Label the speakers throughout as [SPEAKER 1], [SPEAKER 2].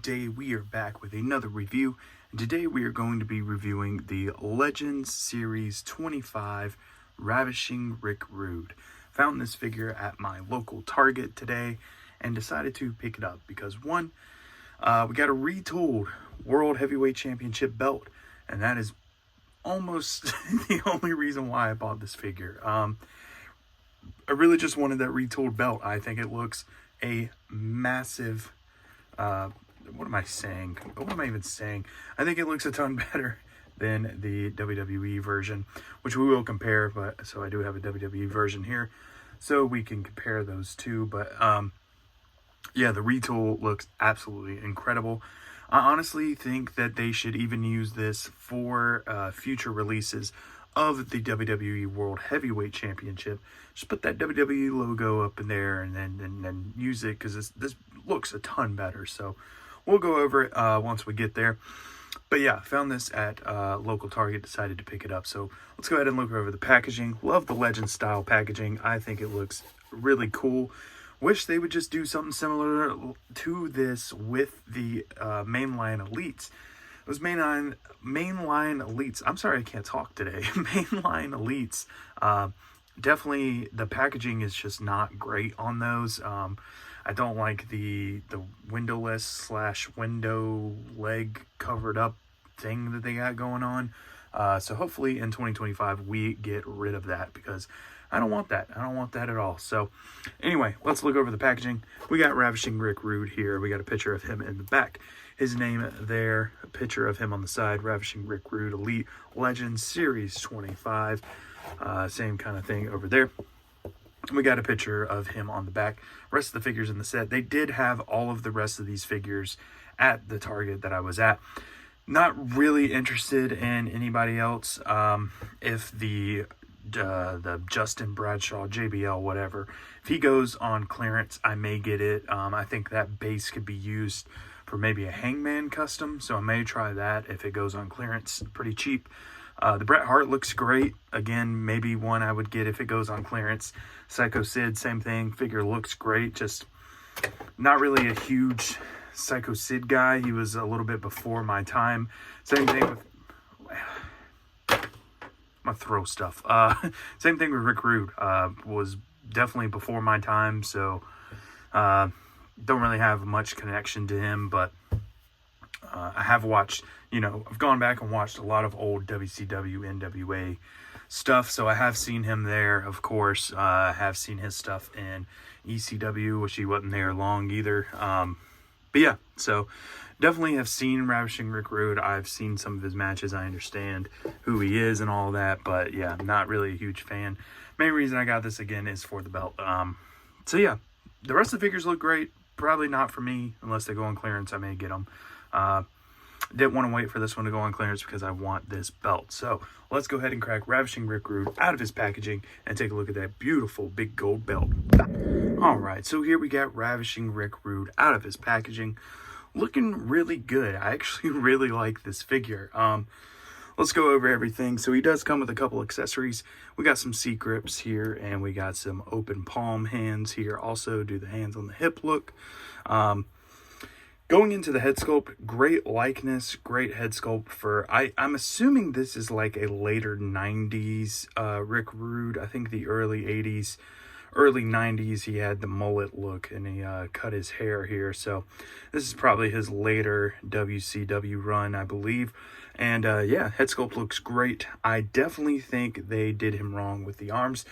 [SPEAKER 1] today we are back with another review, and today we are going to be reviewing the Legends Series 25 Ravishing Rick Rude. Found this figure at my local Target today and decided to pick it up because one, we got a retooled World Heavyweight Championship belt, and that is almost the only reason why I bought this figure. I really just wanted that retooled belt. I think it looks a massive, what am I saying? What am I even saying? I think it looks a ton better than the WWE version, which we will compare, but so I do have a WWE version here, so we can compare those two. But yeah, the retool looks absolutely incredible. I honestly think that they should even use this for future releases of the WWE World Heavyweight Championship. Just put that WWE logo up in there and then use it, because this looks a ton better. So we'll go over it once we get there. But yeah, found this at local Target, decided to pick it up. So let's go ahead and look over the packaging. Love the Legend style packaging. I think it looks really cool. Wish they would just do something similar to this with the mainline elites. Those mainline elites, I'm sorry I can't talk today. Mainline elites, definitely the packaging is just not great on those. I don't like the windowless / window leg covered up thing that they got going on. So hopefully in 2025 we get rid of that, because I don't want that. I don't want that at all. So anyway, let's look over the packaging. We got Ravishing Rick Rude here. We got a picture of him in the back. His name there, a picture of him on the side. Ravishing Rick Rude Elite Legends Series 25. Same kind of thing over there. We got a picture of him on the back. Rest of the figures in the set. They did have all of the rest of these figures at the Target that I was at. Not really interested in anybody else. If the Justin Bradshaw, JBL, whatever, if he goes on clearance, I may get it. I think that base could be used for maybe a Hangman custom, so I may try that if it goes on clearance pretty cheap. The Bret Hart looks great. Again, maybe one I would get if it goes on clearance. Psycho Sid, same thing. Figure looks great. Just not really a huge Psycho Sid guy. He was a little bit before my time. Same thing with... I'm gonna throw stuff. Same thing with Rick Rude. Was definitely before my time, so don't really have much connection to him, but I have watched, I've gone back and watched a lot of old WCW, NWA stuff, so I have seen him there, of course. I have seen his stuff in ECW, which he wasn't there long either. But yeah, so definitely have seen Ravishing Rick Rude. I've seen some of his matches. I understand who he is and all that, but yeah, I'm not really a huge fan. Main reason I got this again is for the belt. So yeah, the rest of the figures look great. Probably not for me unless they go on clearance. I may get them. Didn't want to wait for this one to go on clearance because I want this belt. So let's go ahead and crack Ravishing Rick Rude out of his packaging and take a look at that beautiful big gold belt. All right, so here we got Ravishing Rick Rude out of his packaging. Looking really good. I actually really like this figure. Let's go over everything. So he does come with a couple accessories. We got some seat grips here, and we got some open palm hands here. Also do the hands on the hip look. Going into the head sculpt, great likeness, great head sculpt for, I'm assuming this is like a later 90s Rick Rude. I think the early 80s, early 90s, he had the mullet look, and he cut his hair here. So this is probably his later WCW run, I believe. And yeah, head sculpt looks great. I definitely think they did him wrong with the arms.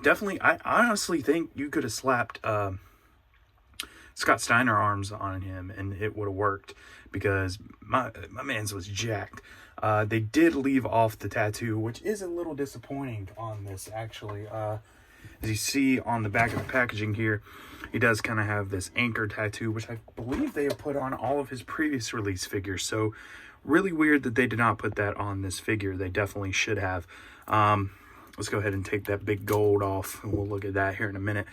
[SPEAKER 1] Definitely, I honestly think you could have slapped Scott Steiner arms on him and it would have worked, because my man's was jacked. They did leave off the tattoo, which is a little disappointing on this, actually. As you see on the back of the packaging here, he does kind of have this anchor tattoo, which I believe they have put on all of his previous release figures. So really weird that they did not put that on this figure. They definitely should have. Let's go ahead and take that big gold off, and we'll look at that here in a minute.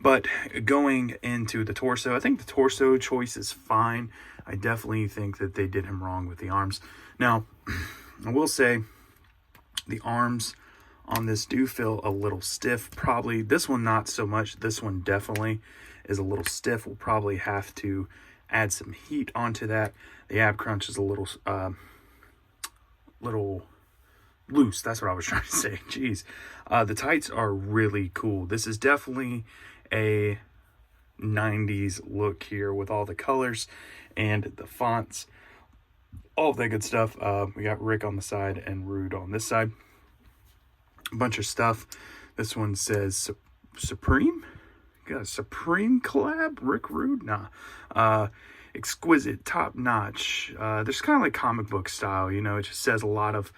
[SPEAKER 1] But going into the torso, I think the torso choice is fine. I definitely think that they did him wrong with the arms. Now, I will say the arms on this do feel a little stiff. Probably this one not so much. This one definitely is a little stiff. We'll probably have to add some heat onto that. The ab crunch is a little loose. That's what I was trying to say. Jeez. The tights are really cool. This is definitely a 90s look here with all the colors and the fonts, all of that good stuff. We got Rick on the side and Rude on this side. A bunch of stuff. This one says Supreme. Got a Supreme collab. Rick Rude. Nah. Exquisite, top notch. There's kind of like comic book style, you know. It just says a lot of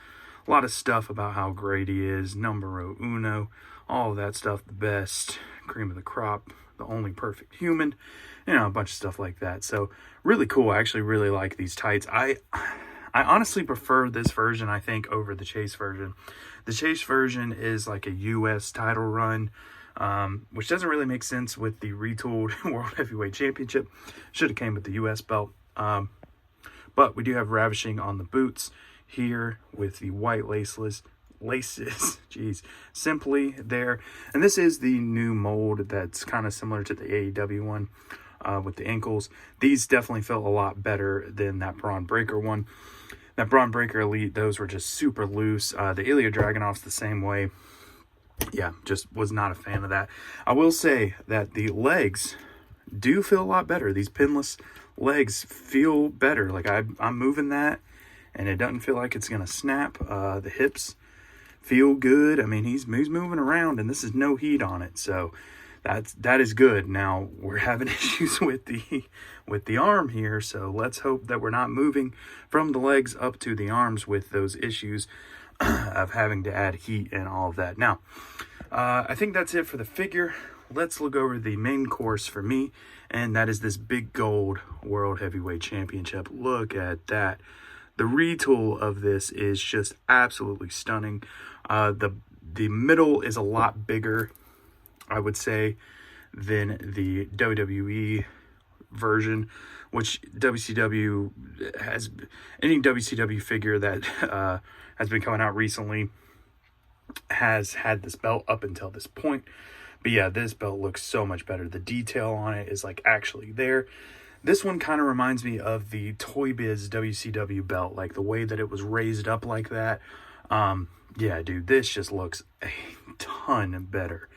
[SPEAKER 1] stuff about how great he is. Numero uno, all of that stuff. The best, cream of the crop, the only perfect human, you know, a bunch of stuff like that. So really cool. I actually really like these tights. I honestly prefer this version, I think, over the Chase version. The Chase version is like a US title run, which doesn't really make sense with the retooled World Heavyweight Championship. Should have came with the US belt. But we do have Ravishing on the boots here with the white laces, jeez, simply there. And this is the new mold that's kind of similar to the AEW one with the ankles. These definitely felt a lot better than that Braun Breaker one. That Braun Breaker Elite, those were just super loose. The Ilya Dragunov's the same way. Yeah, just was not a fan of that. I will say that the legs do feel a lot better. These pinless legs feel better. Like I'm moving that, and it doesn't feel like it's going to snap. The hips feel good. I mean, he's moving around, and this is no heat on it. So that is good. Now, we're having issues with the arm here, so let's hope that we're not moving from the legs up to the arms with those issues of having to add heat and all of that. Now, I think that's it for the figure. Let's look over the main course for me, and that is this big gold World Heavyweight Championship. Look at that. The retool of this is just absolutely stunning. The middle is a lot bigger, I would say, than the WWE version, which WCW has, any WCW figure that has been coming out recently has had this belt up until this point. But yeah, this belt looks so much better. The detail on it is like actually there. This one kind of reminds me of the Toy Biz WCW belt, like the way that it was raised up like that. Yeah, dude, this just looks a ton better.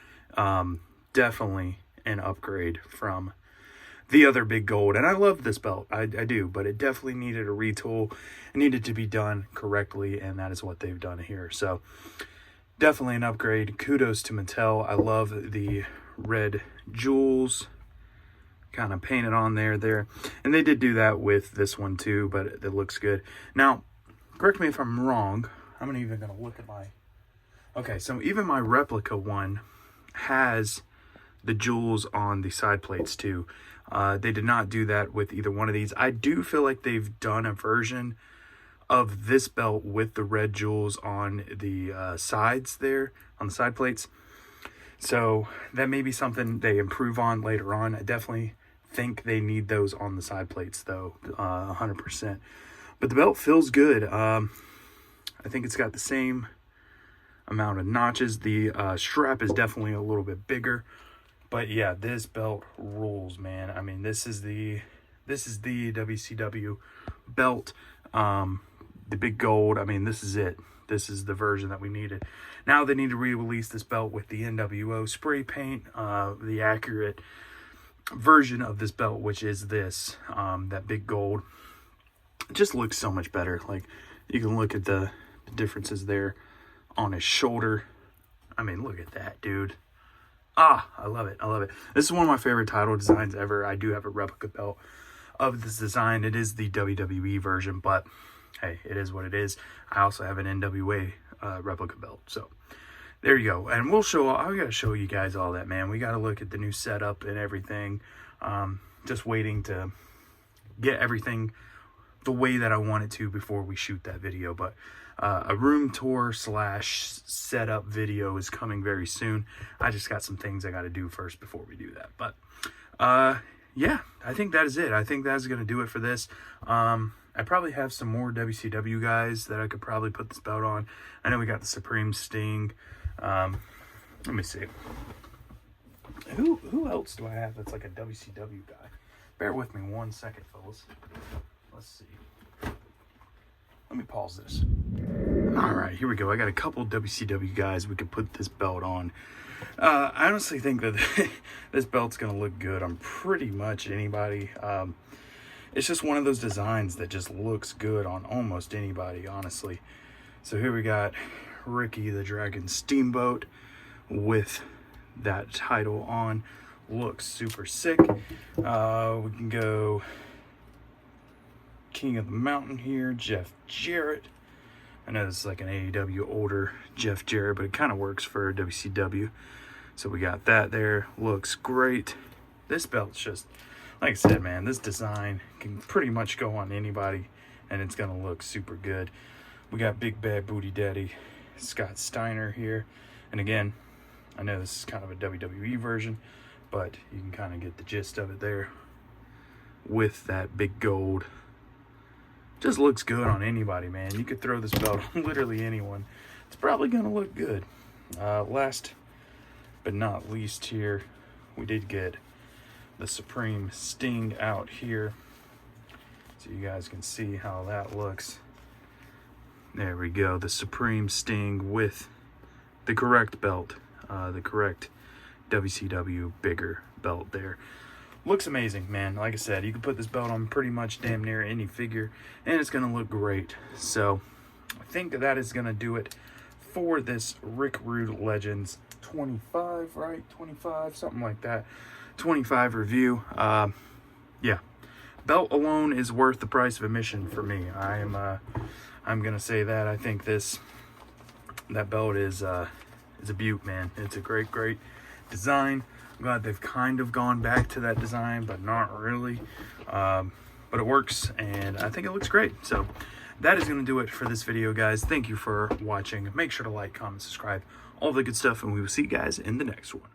[SPEAKER 1] Definitely an upgrade from the other big gold. And I love this belt. I do, but it definitely needed a retool. It needed to be done correctly, and that is what they've done here. So definitely an upgrade. Kudos to Mattel. I love the red jewels kind of painted on there. And they did do that with this one too, but it looks good. Now, correct me if I'm wrong. I'm not even going to look at my... Okay, so even my replica one has the jewels on the side plates too. They did not do that with either one of these. I do feel like they've done a version of this belt with the red jewels on the sides there, on the side plates. So that may be something they improve on later on. I definitely think they need those on the side plates though, 100%. But the belt feels good. I think it's got the same amount of notches. The strap is definitely a little bit bigger. But yeah, this belt rules, man. I mean, this is the WCW belt. The big gold. I mean, this is it. This is the version that we needed. Now they need to re-release this belt with the NWO spray paint, the accurate version of this belt, which is this, that big gold. It just looks so much better. Like, you can look at the differences there on his shoulder. I mean, look at that, dude. I love it. I love it. This is one of my favorite title designs ever. I do have a replica belt of this design. It is the WWE version, but hey, it is what it is. I also have an NWA replica belt. So there you go. And we'll show, I got to show you guys all that, man. We got to look at the new setup and everything. Just waiting to get everything the way that I want it to before we shoot that video. But a room tour / setup video is coming very soon. I just got some things I got to do first before we do that. But yeah, I think that is it. I think that's going to do it for this. I probably have some more WCW guys that I could probably put this belt on. I know we got the Supreme Sting. Let me see. Who else do I have that's like a WCW guy Bear with me 1 second, fellas. Let's see. Let me pause this. All right, here we go. I got a couple WCW guys we could put this belt on. I honestly think that this belt's going to look good on pretty much anybody. It's just one of those designs that just looks good on almost anybody, honestly. So here we got Ricky the Dragon Steamboat with that title on. Looks super sick. We can go King of the Mountain here, Jeff Jarrett. I know this is like an AEW older Jeff Jarrett, but it kind of works for WCW. So we got that there. Looks great. This belt's just, like I said, man, this design can pretty much go on anybody, and it's going to look super good. We got Big Bad Booty Daddy Scott Steiner here. And again, I know this is kind of a WWE version, but you can kind of get the gist of it there with that big gold. Just looks good on anybody, man. You could throw this belt on literally anyone. It's probably going to look good. Last but not least here, we did get the Supreme Sting out here. So you guys can see how that looks. There we go. The Supreme Sting with the correct belt. The correct WCW bigger belt there. Looks amazing, man. Like I said, you can put this belt on pretty much damn near any figure, and it's going to look great. So I think that is going to do it for this Rick Rude Legends 25, right? 25, something like that. 25 review. Yeah. Belt alone is worth the price of admission for me. I'm going to say that. I think that belt is a beaut, man. It's a great design. I'm glad they've kind of gone back to that design, but not really. But it works, and I think it looks great. So that is going to do it for this video, guys. Thank you for watching. Make sure to like, comment, subscribe, all the good stuff, and we will see you guys in the next one.